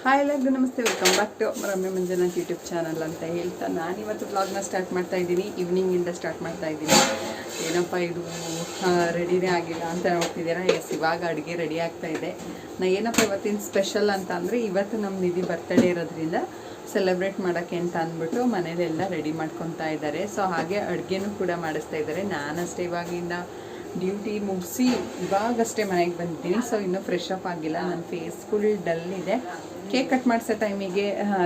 Hi ಎಲ್ಲರಿಗೂ ನಮಸ್ತೆ, welcome back to Ramya Manjunath YouTube channel ಅಂತ ಹೇಳ್ತಾ ನಾನಿವತ್ತು ವ್ಲಾಗ್ನ ಸ್ಟಾರ್ಟ್ ಮಾಡ್ತಾ ಇದ್ದೀನಿ. ಈವ್ನಿಂಗಿಂದ ಸ್ಟಾರ್ಟ್ ಮಾಡ್ತಾ ಇದ್ದೀನಿ. ಏನಪ್ಪ ಇದು ರೆಡಿನೇ ಆಗಿಲ್ಲ ಅಂತ ನೋಡ್ತಿದ್ದೀರಾ. ಇವಾಗ ಅಡುಗೆ ರೆಡಿ ಆಗ್ತಾ ಇದೆ. ಏನಪ್ಪ ಇವತ್ತಿನ ಸ್ಪೆಷಲ್ ಅಂತ ಅಂದರೆ, ಇವತ್ತು ನಮ್ಮ ನಿಧಿ ಬರ್ತಡೇ ಇರೋದ್ರಿಂದ ಸೆಲೆಬ್ರೇಟ್ ಮಾಡೋಕ್ಕೆ ಅಂತ ಅಂದ್ಬಿಟ್ಟು ಮನೇಲೆಲ್ಲ ರೆಡಿ ಮಾಡ್ಕೊತಾ ಇದ್ದಾರೆ. ಸೊ ಹಾಗೆ ಅಡುಗೆನೂ ಕೂಡ ಮಾಡಿಸ್ತಾ ಇದ್ದಾರೆ. ನಾನಷ್ಟೇ ಇವಾಗಿಂದ ಡ್ಯೂಟಿ ಮುಗಿಸಿ ಇವಾಗಷ್ಟೇ ಮನೆಗೆ ಬಂದಿದ್ದೀನಿ. ಸೊ ಇನ್ನೂ ಫ್ರೆಶ್ ಅಪ್ ಆಗಿಲ್ಲ. ನನ್ನ ಫೇಸ್ ಫುಲ್ ಡಲ್ ಇದೆ. ಕೇಕ್ ಕಟ್ ಮಾಡಿಸೋ ಟೈಮಿಗೆ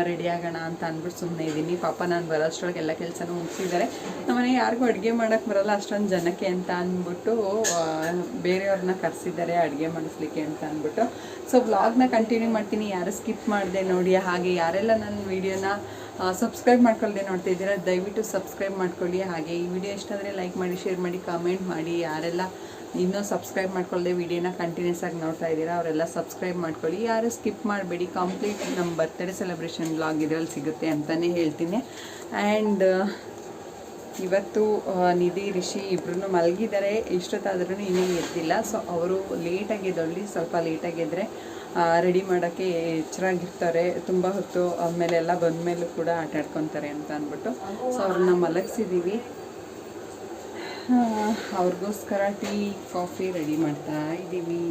ರೆಡಿ ಆಗೋಣ ಅಂತ ಅಂದ್ಬಿಟ್ಟು ಸುಮ್ಮನೆ ಇದ್ದೀನಿ. ಪಾಪ ನಾನು ಬರೋಷ್ಟರೊಳಗೆ ಎಲ್ಲ ಕೆಲಸನೂ ಮುಗಿಸಿದ್ದಾರೆ. ನಮ್ಮನೆಗೆ ಯಾರಿಗೂ ಅಡುಗೆ ಮಾಡೋಕ್ಕೆ ಬರೋಲ್ಲ ಅಷ್ಟೊಂದು ಜನಕ್ಕೆ ಅಂತ ಅಂದ್ಬಿಟ್ಟು ಬೇರೆಯವ್ರನ್ನ ಕರೆಸಿದ್ದಾರೆ ಅಡುಗೆ ಮಾಡಿಸ್ಲಿಕ್ಕೆ ಅಂತ ಅಂದ್ಬಿಟ್ಟು. ಸೊ ವ್ಲಾಗ್ನ ಕಂಟಿನ್ಯೂ ಮಾಡ್ತೀನಿ. ಯಾರು ಸ್ಕಿಪ್ ಮಾಡಿದೆ ನೋಡಿ. ಹಾಗೆ ಯಾರೆಲ್ಲ ನನ್ನ ವೀಡಿಯೋನ ಸಬ್ಸ್ಕ್ರೈಬ್ ಮಾಡ್ಕೊಳ್ಳದೆ ನೋಡ್ತಾ ಇದ್ದೀರಾ, ದಯವಿಟ್ಟು ಸಬ್ಸ್ಕ್ರೈಬ್ ಮಾಡ್ಕೊಳ್ಳಿ. ಹಾಗೆ ಈ ವಿಡಿಯೋ ಇಷ್ಟ ಆದರೆ ಲೈಕ್ ಮಾಡಿ, ಶೇರ್ ಮಾಡಿ, ಕಾಮೆಂಟ್ ಮಾಡಿ. ಯಾರೆಲ್ಲ ಇನ್ನೂ ಸಬ್ಸ್ಕ್ರೈಬ್ ಮಾಡ್ಕೊಳ್ಳದೆ ವಿಡಿಯೋನ ಕಂಟಿನ್ಯೂಸ್ ಆಗಿ ನೋಡ್ತಾ ಇದ್ದೀರಾ ಅವರೆಲ್ಲ ಸಬ್ಸ್ಕ್ರೈಬ್ ಮಾಡ್ಕೊಳ್ಳಿ. ಯಾರು ಸ್ಕಿಪ್ ಮಾಡಬೇಡಿ. ಕಂಪ್ಲೀಟ್ ನಮ್ಮ ಬರ್ತ್ಡೇ ಸೆಲೆಬ್ರೇಷನ್ ವ್ಲಾಗ್ ಇದರಲ್ಲಿ ಸಿಗುತ್ತೆ ಅಂತಲೇ ಹೇಳ್ತೀನಿ. ಆ್ಯಂಡ್ ಇವತ್ತು ನಿಧಿ ರಿಷಿ ಇಬ್ಬರೂ ಮಲಗಿದ್ದಾರೆ. ಇಷ್ಟೊತ್ತಾದ್ರೂ ಇನ್ನೂ ಎದ್ದಿಲ್ಲ. ಸೊ ಅವರು ಲೇಟಾಗಿ ಎದ್ದೊಳ್ಳಿ, ಸ್ವಲ್ಪ ಲೇಟಾಗಿ ಎದ್ದರೆ ರೆಡಿ ಮಾಡೋಕ್ಕೆ ಎಚ್ಚರಾಗಿರ್ತಾರೆ. ತುಂಬ ಹೊತ್ತು ಆಮೇಲೆ ಎಲ್ಲ ಬಂದಮೇಲೂ ಕೂಡ ಆಟ ಆಡ್ಕೊತಾರೆ ಅಂತ ಅಂದ್ಬಿಟ್ಟು ಸೊ ಅವ್ರನ್ನ ಮಲಗಿಸಿದ್ದೀವಿ. ಅವ್ರಿಗೋಸ್ಕರ ಟೀ ಕಾಫಿ ರೆಡಿ ಮಾಡ್ತಾ ಇದ್ದೀವಿ.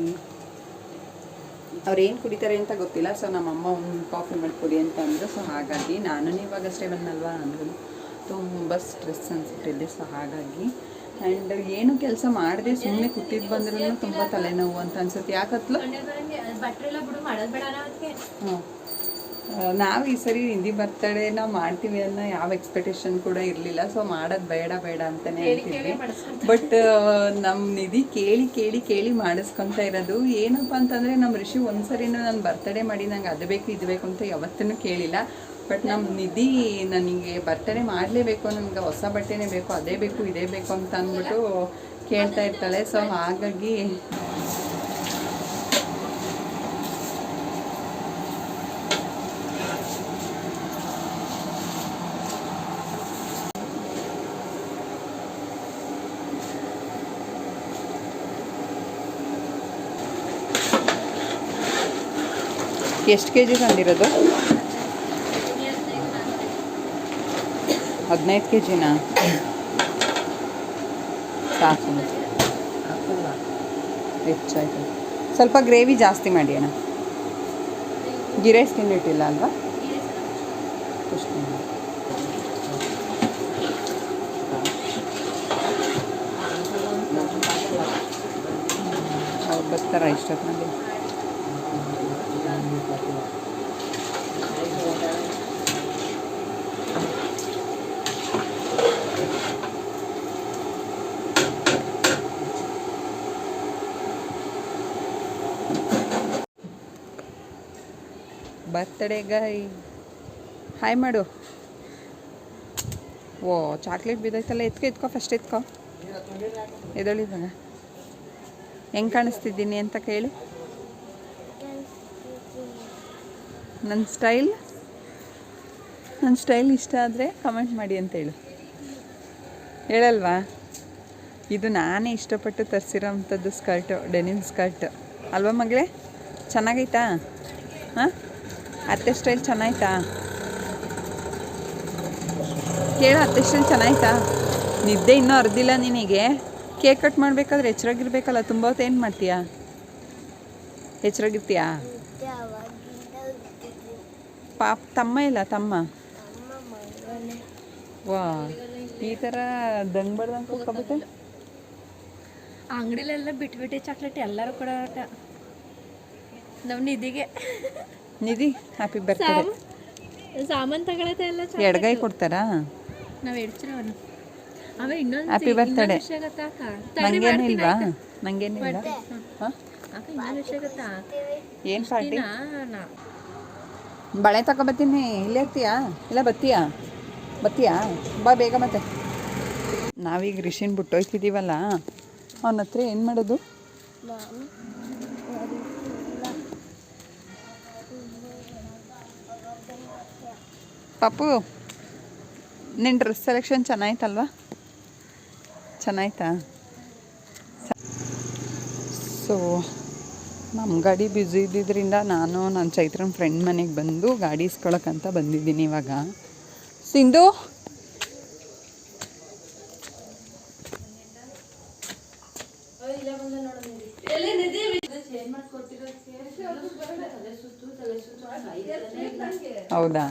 ಅವ್ರೇನು ಕುಡಿತಾರೆ ಅಂತ ಗೊತ್ತಿಲ್ಲ. ಸೊ ನಮ್ಮಮ್ಮ ಒಂದು ಕಾಫಿ ಮಾಡಿಕೊಡಿ ಅಂತ ಅಂದರು. ಸೊ ಹಾಗಾಗಿ ನಾನು ಇವಾಗಷ್ಟೇ ಬಂದಲ್ವ, ಅಂದ್ರೂ ತುಂಬ ಸ್ಟ್ರೆಸ್ ಅನಿಸ್ಬಿಟ್ಟಿದೆ. ಸೊ ಹಾಗಾಗಿ ಆ್ಯಂಡ್ ಏನು ಕೆಲಸ ಮಾಡದೆ ಸುಮ್ಮನೆ ಕೂತಿದ್ದು ಬಂದ್ರೂ ತುಂಬ ತಲೆನೋವು ಅಂತ ಅನ್ಸುತ್ತೆ. ಯಾಕತ್ಲು ನಾವು ಈ ಸರಿ ನಿಧಿ ಬರ್ತಡೇನ ಮಾಡ್ತೀವಿ ಅನ್ನೋ ಯಾವ ಎಕ್ಸ್ಪೆಕ್ಟೇಷನ್ ಕೂಡ ಇರಲಿಲ್ಲ. ಸೊ ಮಾಡೋದು ಬೇಡ ಅಂತಲೇ ಹೇಳ್ತಿದ್ವಿ. ಬಟ್ ನಮ್ಮ ನಿಧಿ ಕೇಳಿ ಮಾಡಿಸ್ಕೊತಾ ಇರೋದು. ಏನಪ್ಪ ಅಂತಂದರೆ ನಮ್ಮ ಋಷಿ ಒಂದ್ಸರಿನೂ ನಾನು ಬರ್ತಡೇ ಮಾಡಿ ನಂಗೆ ಅದು ಬೇಕು ಇದು ಬೇಕು ಅಂತ ಯಾವತ್ತೂ ಕೇಳಿಲ್ಲ. ಬಟ್ ನಮ್ಮ ನಿಧಿ ನನಗೆ ಬರ್ತಡೇ ಮಾಡಲೇಬೇಕು, ನನಗೆ ಹೊಸ ಬಟ್ಟೆನೇ ಬೇಕು, ಅದೇ ಬೇಕು ಇದೇ ಬೇಕು ಅಂತ ಅಂದ್ಬಿಟ್ಟು ಕೇಳ್ತಾ ಇರ್ತಾಳೆ. ಸೊ ಹಾಗಾಗಿ ಎಷ್ಟು ಕೆ ಜಿ ತಂದಿರೋದು? 15 ಕೆ ಜಿನಾ? ಸಾಕು, ಹೆಚ್ಚಾಯ್ತು. ಸ್ವಲ್ಪ ಗ್ರೇವಿ ಜಾಸ್ತಿ ಮಾಡಿ ಅಣ್ಣ. ಗೀ ರೈಸ್ ತಿಂದಿಟ್ಟಿಲ್ಲ ಅಲ್ವಾ? ಅವ್ರು ಬರ್ತಾರ ಇಷ್ಟೊತ್ತಿನಲ್ಲಿ. ಬರ್ತಡೇ ಗೈ ಹಾಯ್ ಮಾಡು. ಓ ಚಾಕ್ಲೇಟ್ ಬಿದ್ದೈತಲ್ಲ, ಎತ್ಕೊ ಫಸ್ಟ್ ಎತ್ಕೊ. ಎದಳಿದಾಗ ಹೆಂಗೆ ಕಾಣಿಸ್ತಿದ್ದೀನಿ ಅಂತ ಕೇಳು. ನನ್ನ ಸ್ಟೈಲ್ ಇಷ್ಟ ಆದರೆ ಕಮೆಂಟ್ ಮಾಡಿ ಅಂತ ಹೇಳಲ್ವಾ? ಇದು ನಾನೇ ಇಷ್ಟಪಟ್ಟು ತರಿಸಿರೋ ಅಂಥದ್ದು ಸ್ಕರ್ಟು, ಡೆನಿಮ್ ಸ್ಕರ್ಟ್ ಅಲ್ವಾ ಮಗಳೇ? ಚೆನ್ನಾಗೈತಾ? ಹಾಂ, ಅತ್ತೆ ಸ್ಟೈಲ್ ಚೆನ್ನಾಯ್ತಾ? ಕೇಳು, ಅತ್ತೆ ಸ್ಟೈಲ್ ಚೆನ್ನಾಯ್ತಾ? ನಿದ್ದೆ ಇನ್ನೂ ಅರ್ದಿಲ್ಲ ನಿನಗೆ. ಕೇಕ್ ಕಟ್ ಮಾಡಬೇಕಾದ್ರೆ ಎಚ್ಚರಾಗಿರ್ಬೇಕಲ್ಲ. ತುಂಬ ಹೊತ್ತು ಏನು ಮಾಡ್ತೀಯಾ? ಎಚ್ಚರಾಗಿರ್ತೀಯಾ? ತಮ್ಮ ಇಲ್ಲ, ತಮ್ಮ ವಾ ಈ ಥರ ದಂಗ್ ಬಡ್ದಂಗೆ ಕೂತ್ಕೊಬೇಕು. ಅಂಗಡಿಲೆಲ್ಲ ಬಿಟ್ಬಿಟ್ಟು ಚಾಕ್ಲೇಟ್ ಎಲ್ಲರೂ ಕೂಡ ನಮ್ಮ ನಿಧಿಗೆ. ನಿಧಿ ಹ್ಯಾಪಿ ಬರ್ತ್ಡೇ. ಸಾಮಾನು ತಗೊಳತ್ತೆ ಎಲ್ಲ ಎಡಗೈ ಕೊಡ್ತಾರಾ? ನಾವು ಹೇಳ್ತೀವಿ ಅವೇ. ಇನ್ನೊಂದು ಹ್ಯಾಪಿ ಬರ್ತ್ಡೇ. ವಿಷಯ ಗೊತ್ತಾ ಅಕ್ಕ? ನಂಗೇನಿಲ್ವಾ? ನಂಗೇನಿಲ್ಲ. ಹಾಂ, ಅಕ್ಕ ಇನ್ನೊಂದು ವಿಷಯ ಗೊತ್ತಾ? ಏನು ಪಾರ್ಟಿ? ಬಳೆ ತಗೊಬತ್ತೀನಿ. ಇಲ್ಲೇ ಇರ್ತೀಯಾ? ಇಲ್ಲ ಬತ್ತೀಯಾ ಬಾ ಬೇಗ. ಮತ್ತೆ ನಾವೀಗ ರಿಷಿನ್ ಬಿಟ್ಟೋಯ್ತಿದ್ದೀವಲ್ಲ, ಅವನ ಹತ್ರ ಏನು ಮಾಡೋದು? ಪಾಪು, ನಿನ್ನ ಡ್ರೆಸ್ ಸೆಲೆಕ್ಷನ್ ಚೆನ್ನಾಯ್ತಲ್ವಾ? ಚೆನ್ನಾಯ್ತಾ? ಸೊ ನಮ್ಮ ಗಾಡಿ ಬ್ಯುಸಿ ಇದ್ದಿದ್ದರಿಂದ ನಾನು ನನ್ನ ಚೈತ್ರನ ಫ್ರೆಂಡ್ ಮನೆಗೆ ಬಂದು ಗಾಡಿ ಇಸ್ಕೊಳಕ್ಕಂತ ಬಂದಿದ್ದೀನಿ ಇವಾಗ. ಸಿಂಧು ಹೌದಾ?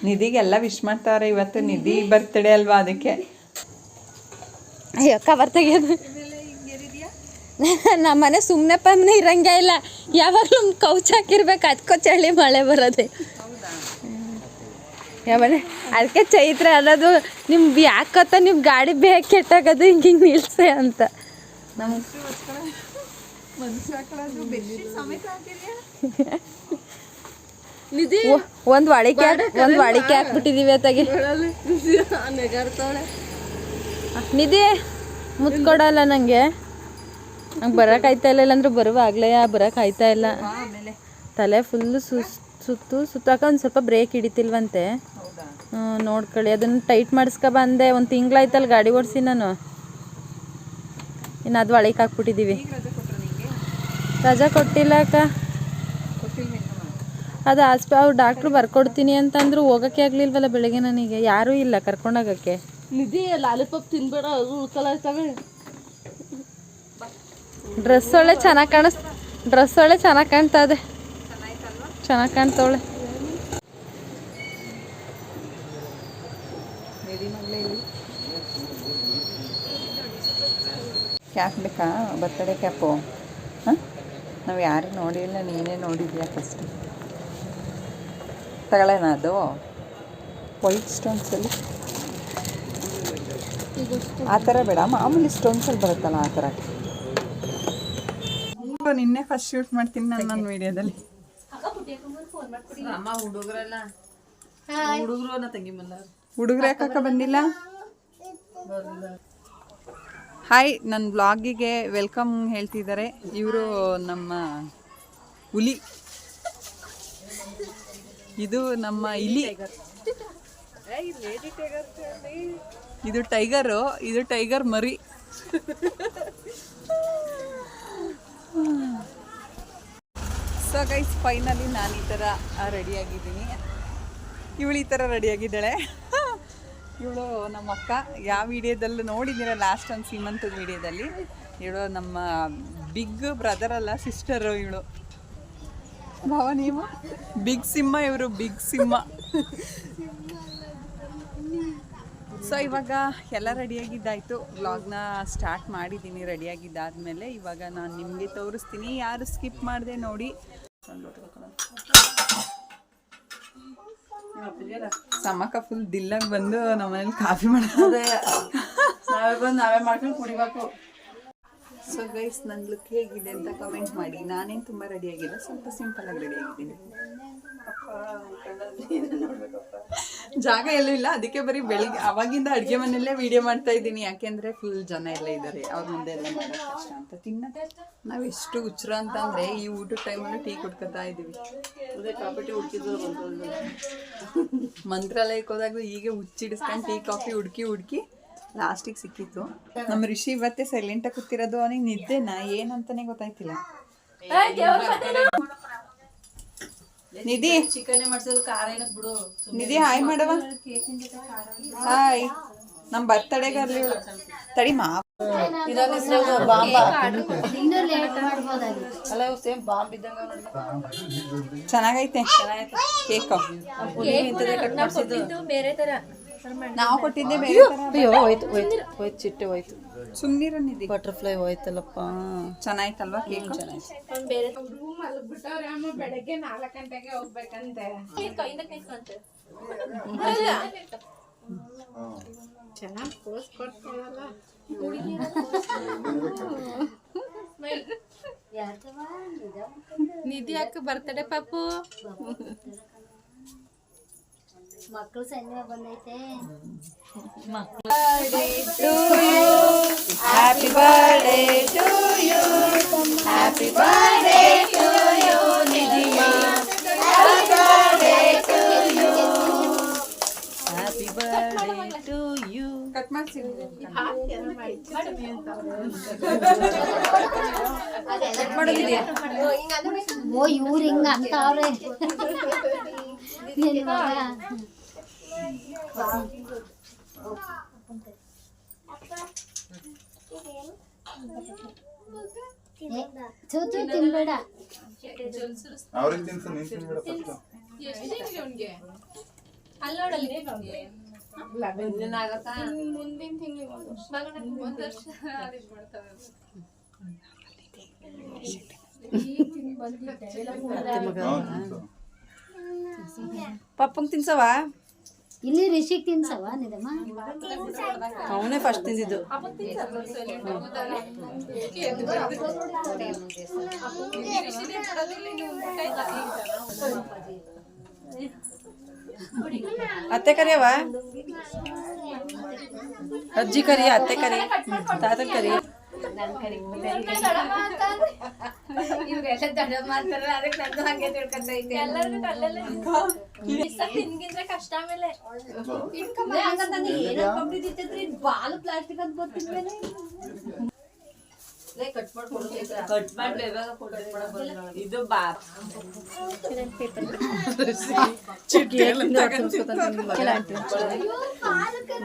ನಿಧಿಗೆಲ್ಲ ವಿಶ್ ಮಾಡ್ತಾರೆ. ಇವತ್ತು ನಿಧಿ ಬರ್ತ್ಡೇ ಅಲ್ವಾ, ಅದಕ್ಕೆ. ಅಯ್ಯೋ ಕವರ್ ತೆಗಿಯೋದು ನಮ್ಮನೆ ಸುಮ್ಮನೆ ಪಮ್ಮನೆ ಇರಂಗೇ ಇಲ್ಲ. ಯಾವಾಗಲೂ ಕೌಚ್ ಹಾಕಿರ್ಬೇಕು, ಅದಕ್ಕೋ ಚಳಿ ಮಳೆ ಬರೋದೆ. ಯಾವನೇ ಅದಕ್ಕೆ ಚೈತ್ರ ಅನ್ನೋದು ನಿಮ್ಗೆ ಯಾಕತ್ತ ನಿಮ್ಮ ಗಾಡಿ ಬೇಗ ಕೆಟ್ಟಾಗೋದು ಹಿಂಗೆ ನಿಲ್ಸೆ ಅಂತ. ನಮ್ಮ ಒಂದು ವಾಡಿಕೆ ಹಾಕ್ಬಿಟ್ಟಿದೀವಿ ಅತ್ತಾಗೆ. ನಿಧಿ ಮುತ್ಕೊಡಲ್ಲ ನನಗೆ. ನಂಗೆ ಬರೋಕ್ಕಾಯ್ತಾ ಇಲ್ಲ, ಇಲ್ಲಾಂದ್ರೆ ಬರುವಾಗಲೇ ಬರೋಕ್ಕಾಯ್ತಾ ಇಲ್ಲ. ತಲೆ ಫುಲ್ಲು ಸುತ್ತಾಕ ಒಂದು ಸ್ವಲ್ಪ ಬ್ರೇಕ್ ಹಿಡಿತಿಲ್ವಂತೆ. ನೋಡ್ಕೊಳ್ಳಿ, ಅದನ್ನು ಟೈಟ್ ಮಾಡಿಸ್ಕೊ ಬಂದೆ. ಒಂದು ತಿಂಗಳಾಯ್ತಲ್ಲ ಗಾಡಿ ಓಡಿಸಿ ನಾನು. ಇನ್ನು ಅದು ಒಳಗೆ ಹಾಕ್ಬಿಟ್ಟಿದ್ದೀವಿ. ರಜಾ ಕೊಟ್ಟಿಲ್ಲ ಅಕ್ಕ. ಅದು ಅವ್ರು ಡಾಕ್ಟ್ರು ಬರ್ಕೊಡ್ತೀನಿ ಅಂತಂದ್ರು, ಹೋಗೋಕ್ಕೆ ಆಗಲಿಲ್ವಲ್ಲ ಬೆಳಗ್ಗೆ. ನನಗೆ ಯಾರೂ ಇಲ್ಲ ಕರ್ಕೊಂಡೋಗೋಕ್ಕೆ. ನಿಧಿ ಲಾಲಿಪಾಪ್ ತಿನ್ಬೇಡ, ಅದು ಉಳ್ಕಲಾಗ್ತವೆ. ಡ್ರೆಸ್ ಒಳ್ಳೆ ಚೆನ್ನಾಗಿ ಚೆನ್ನಾಗಿ ಕಾಣ್ತಾ ಇದೆ. ಚೆನ್ನಾಗಿ ಕಾಣ್ತಾವಳೆ. ಕ್ಯಾಪ್ ಬೇಕಾ? Birthday cap? ಹಾಂ, ನಾವು ಯಾರು ನೋಡಿಲ್ಲ, ನೀನೇ ನೋಡಿದ್ಯಾ ಫಸ್ಟ್. ತಗೊಳ್ಳೋಣ ಅದು ವೈಟ್ ಸ್ಟೋನ್ಸಲ್ಲಿ. ಆ ಥರ ಬೇಡ, ಮಾಮೂಲಿ ಸ್ಟೋನ್ಸಲ್ಲಿ ಬರುತ್ತಲ್ಲ ಆ ಥರ. ನಿನ್ನೆ ಫಸ್ಟ್ ಶೂಟ್ ಮಾಡ್ತೀನಿ ನಾನು ನನ್ನ ವಿಡಿಯೋದಲ್ಲಿ. ಹುಡುಗರು ಯಾಕೆ ಬಂದಿಲ್ಲ? ಹಾಯ್, ನನ್ನ ಬ್ಲಾಗಿಗೆ ವೆಲ್ಕಮ್ ಹೇಳ್ತಿದ್ದಾರೆ. ಇವರು ನಮ್ಮ ಹುಲಿ, ಇದು ನಮ್ಮ ಇಲಿ, ಇದು ಟೈಗರು, ಇದು ಟೈಗರ್ ಮರಿ. ಸೊ ಗೈಸ್, ಫೈನಲಿ ನಾನು ಈ ಥರ ರೆಡಿಯಾಗಿದ್ದೀನಿ. ಇವಳು ಈ ಥರ ರೆಡಿಯಾಗಿದ್ದಾಳೆ. ಇವಳು ನಮ್ಮ ಅಕ್ಕ. ಯಾವ ವಿಡಿಯೋದಲ್ಲೂ ನೋಡಿದ್ದೀರ, ಲಾಸ್ಟ್ ಒಂದು ಸೀಮಂತದ ವಿಡಿಯೋದಲ್ಲಿ. ಇವಳು ನಮ್ಮ ಬಿಗ್ ಬ್ರದರ್ ಅಲ್ಲ, ಸಿಸ್ಟರು ಇವಳು. ಭಾವ ನೀವು ಬಿಗ್ ಸಿಂಹ, ಇವರು ಬಿಗ್ ಸಿಂಹ. ಸೊ ಇವಾಗ ಎಲ್ಲ ರೆಡಿಯಾಗಿದ್ದಾಯಿತು. ವ್ಲಾಗ್ನ ಸ್ಟಾರ್ಟ್ ಮಾಡಿದ್ದೀನಿ. ರೆಡಿಯಾಗಿದ್ದಾದಮೇಲೆ ಇವಾಗ ನಾನು ನಿಮಗೆ ತೋರಿಸ್ತೀನಿ. ಯಾರು ಸ್ಕಿಪ್ ಮಾಡಿದೆ ನೋಡಿ. ಸಮಕ ಫುಲ್ ದಿಲ್ಲಾಗಿ ಬಂದು ನಮ್ಮನೇಲಿ ಕಾಫಿ ಮಾಡೋದೇ, ನಾವೇ ಮಾಡ್ಕೊಂಡು ಕುಡಿಬೇಕು. ಸೊ ಗೈಸ್, ನನ್ನ ಲುಕ್ ಹೇಗಿದೆ ಅಂತ ಕಮೆಂಟ್ ಮಾಡಿ. ನಾನೇನು ತುಂಬ ರೆಡಿಯಾಗಿಲ್ಲ, ಸ್ವಲ್ಪ ಸಿಂಪಲಾಗಿ ರೆಡಿಯಾಗಿದ್ದೀನಿ. ಜಾಗ ಎಲ್ಲೂ ಇಲ್ಲ, ಅದಕ್ಕೆ ಬರೀ ಬೆಳಿಗ್ಗೆ ಅವಾಗಿಂದ ಅಡುಗೆ ಮನೆಯಲ್ಲೇ ವಿಡಿಯೋ ಮಾಡ್ತಾ ಇದ್ದೀನಿ. ಯಾಕೆಂದರೆ ಫುಲ್ ಜನ ಎಲ್ಲ ಇದ್ದಾರೆ, ಅವ್ರ ಮುಂದೆ ಎಲ್ಲ ಮಾಡೋಕ್ಕೆ ಕಷ್ಟ ಅಂತ. ನಾವು ಎಷ್ಟು ಹುಚ್ಚರ ಅಂತಂದರೆ ಈ ಊಟದ ಟೈಮಲ್ಲಿ ಟೀ ಕುಡ್ಕೊತಾ ಇದ್ದೀವಿ. ಕಾಫಿ ಹುಡುಕಿದ್ರು ಮಂತ್ರಾಲಯಕ್ಕೆ ಹೋದಾಗ ಹೀಗೆ ಹುಚ್ಚಿಡಿಸ್ಕೊಂಡು ಟೀ ಕಾಫಿ ಹುಡುಕಿ ಲಾಸ್ಟಿಗೆ ಸಿಕ್ಕಿತ್ತು. ನಮ್ಮ ರಿಷಿ ಇವತ್ತೇ ಸೈಲೆಂಟಾಗಿ ಕೂತಿರೋದು. ಅವನಿಗೆ ನಿದ್ದೆನಾ ಏನಂತಾನೆ ಗೊತ್ತಾಯ್ತಿಲ್ಲ. ನಿಧಿ ಚಿಕನ್ ಮಾಡ್ಸೋದು ಖಾರ ಏನಕ್ಕೆ ಬಿಡು. ನಿಧಿ ಹಾಯ್ ಮಾಡವ. ಹಾಯ್, ನಮ್ಮ ಬರ್ತಡೆಗೆ ಅಲ್ಲಿ ತಡಿ ಮಾ. ಚೆನ್ನಾಗೈತೆ ಕೇಕ್. ಬೇರೆ ಥರ ನಾವು ಕೊಟ್ಟಿದ್ದೆ ಬೇರೆ ಥರ. ಅಯ್ಯೋ ಹೋಯ್ತು ಚಿಟ್ಟೆ ಹೋಯ್ತು. ಸುಮ್ಮನಿರ ನಿಧಿ. ಬಟರ್ಫ್ಲೈ ಹೋಯ್ತಲ್ಲಪ್ಪ. ಚೆನ್ನಾಯ್ತಲ್ವಾ ಕೇಕ್? ಚೆನ್ನಾಯ್ತು. ಬೆಳಗ್ಗೆ 4 ಗಂಟೆಗೆ ಹೋಗ್ಬೇಕಂತೆ. ಚೆನ್ನಾಗಿ ಪೋಸ್ ಕೊಡ್ತಾರಲ್ಲ. ನಿಧಿ ಅಕ್ಕ ಬರ್ತಡೆ ಪಾಪು. ಮಕ್ಕಳು ಸಂಜೆ ಬಂದೈತೆ. Happy birthday to you, happy birthday to you Nidhi, happy birthday to you, happy birthday to you. Cut ಮಾಡಿ ಓ ಇವ್ರು ಹಿಂಗ ಅಂತ ಅವ್ರೆ ನಿನ್ ಮಗ ಚೂಚು ತಿನ್ಬೇಡ ಅವ್ರಿಗೆ ತಿನ್ಸು ನೀನ್ ತಿನ್ಬೇಡ ಫಸ್ಟ್ ಪಪ್ಪಂಗ್ ತಿನ್ಸವ ಇಲ್ಲಿ ರಿಷಿಕ್ ತಿನ್ಸವ ನಿದಮ್ಮ ಅವನೇ ಫಸ್ಟ್ ತಿಂದಿದ್ದು ಅತ್ತೆ ಕರಿಯವ ಅಜ್ಜಿ ಕರಿಯ ಅತ್ತೆ ಕರಿ ತಾತ ಕರಿ ಇವ್ರೆಲ್ಲ ದೊಡ್ಡ ಮಾಡ್ತಾರ ಅದಕ್ಕೆ ನಂದು ಹಂಗೆ ತಿಳ್ಕೊಂತ ಐತೆ ಕಷ್ಟ ಆಮೇಲೆ ಏನೋ ಕಂಪ್ಲೀಟ್ ಬಾಲು ಪ್ಲಾಸ್ಟಿಕ್ ಅಂತ ಗೊತ್ತಿಲ್ವೇನೆ ಇದು ಬಾ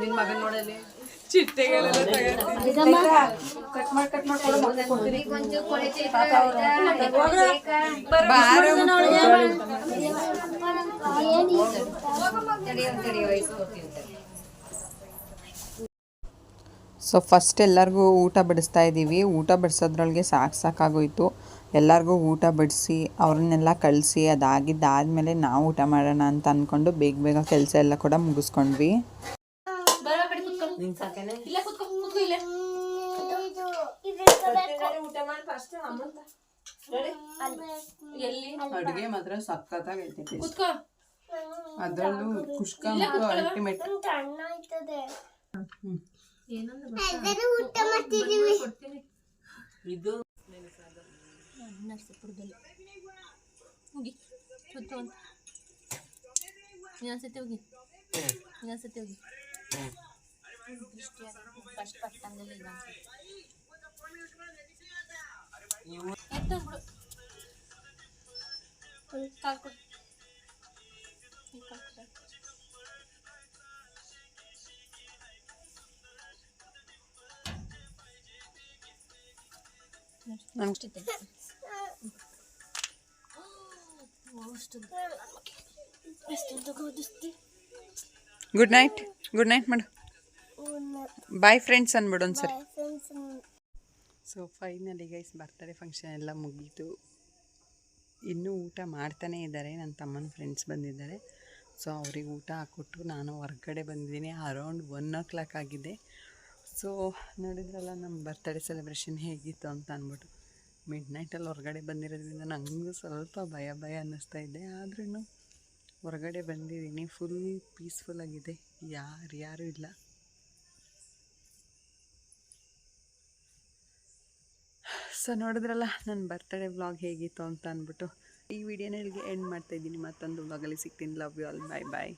ನಿನ್ ಮಗನ್ ನೋಡಲಿ ಸೊ ಫಸ್ಟ್ ಎಲ್ಲರಿಗೂ ಊಟ ಬಡಿಸ್ತಾ ಇದ್ದೀವಿ. ಊಟ ಬಡಿಸೋದ್ರೊಳಗೆ ಸಾಕಾಗೋಯ್ತು. ಎಲ್ಲರಿಗೂ ಊಟ ಬಡಿಸಿ ಅವ್ರನ್ನೆಲ್ಲ ಕಳಿಸಿ ಅದಾಗಿದ್ದಾದಮೇಲೆ ನಾವು ಊಟ ಮಾಡೋಣ ಅಂತ ಅಂದ್ಕೊಂಡು ಬೇಗ ಕೆಲಸ ಎಲ್ಲ ಕೂಡ ಮುಗಿಸ್ಕೊಂಡ್ವಿ. ಅಡುಗೆ ಮಾತ್ರ ಸಖತ್ತಾಗೈತೆ. ಅದರಲ್ಲೂ ಕುಷ್ಕ ಮತ್ತು ಅಲ್ಟಿಮೇಟ್. ಇದು ಗುಡ್ ನೈಟ್ ಮಾಡು. ಬಾಯ್ ಫ್ರೆಂಡ್ಸ್ ಅಂದ್ಬಿಡು ಒಂದ್ಸರಿ. So finally guys birthday function ಎಲ್ಲ ಮುಗೀತು. ಇನ್ನೂ ಊಟ ಮಾಡ್ತಾನೇ ಇದ್ದಾರೆ. ನನ್ನ ತಮ್ಮನ ಫ್ರೆಂಡ್ಸ್ ಬಂದಿದ್ದಾರೆ. ಸೊ ಅವ್ರಿಗೆ ಊಟ ಹಾಕ್ಕೊಟ್ಟು ನಾನು ಹೊರ್ಗಡೆ ಬಂದಿದ್ದೀನಿ. ಅರೌಂಡ್ 1 o'clock ಆಗಿದೆ. ಸೊ ನೋಡಿದ್ರಲ್ಲ ನಮ್ಮ ಬರ್ತಡೇ ಸೆಲೆಬ್ರೇಷನ್ ಹೇಗಿತ್ತು ಅಂತ ಅಂದ್ಬಿಟ್ಟು. ಮಿಡ್ ನೈಟಲ್ಲಿ ಹೊರಗಡೆ ಬಂದಿರೋದ್ರಿಂದ ನನಗೂ ಸ್ವಲ್ಪ ಭಯ ಅನ್ನಿಸ್ತಾ ಇದೆ. ಆದ್ರೂ ಹೊರಗಡೆ ಬಂದಿದ್ದೀನಿ. ಫುಲ್ ಪೀಸ್ಫುಲ್ಲಾಗಿದೆ. ಯಾರು ಇಲ್ಲ. ಸೊ ನೋಡಿದ್ರಲ್ಲ ನನ್ನ ಬರ್ತಡೇ ವ್ಲಾಗ್ ಹೇಗಿತ್ತು ಅಂತ ಅಂದ್ಬಿಟ್ಟು ಈ ವಿಡಿಯೋನ ಇಲ್ಲಿಗೆ ಎಂಡ್ ಮಾಡ್ತಾಯಿದ್ದೀನಿ. ಮತ್ತೊಂದು ವ್ಲಾಗಲ್ಲಿ ಸಿಗ್ತೀನಿ. Love you all. ಬಾಯ್.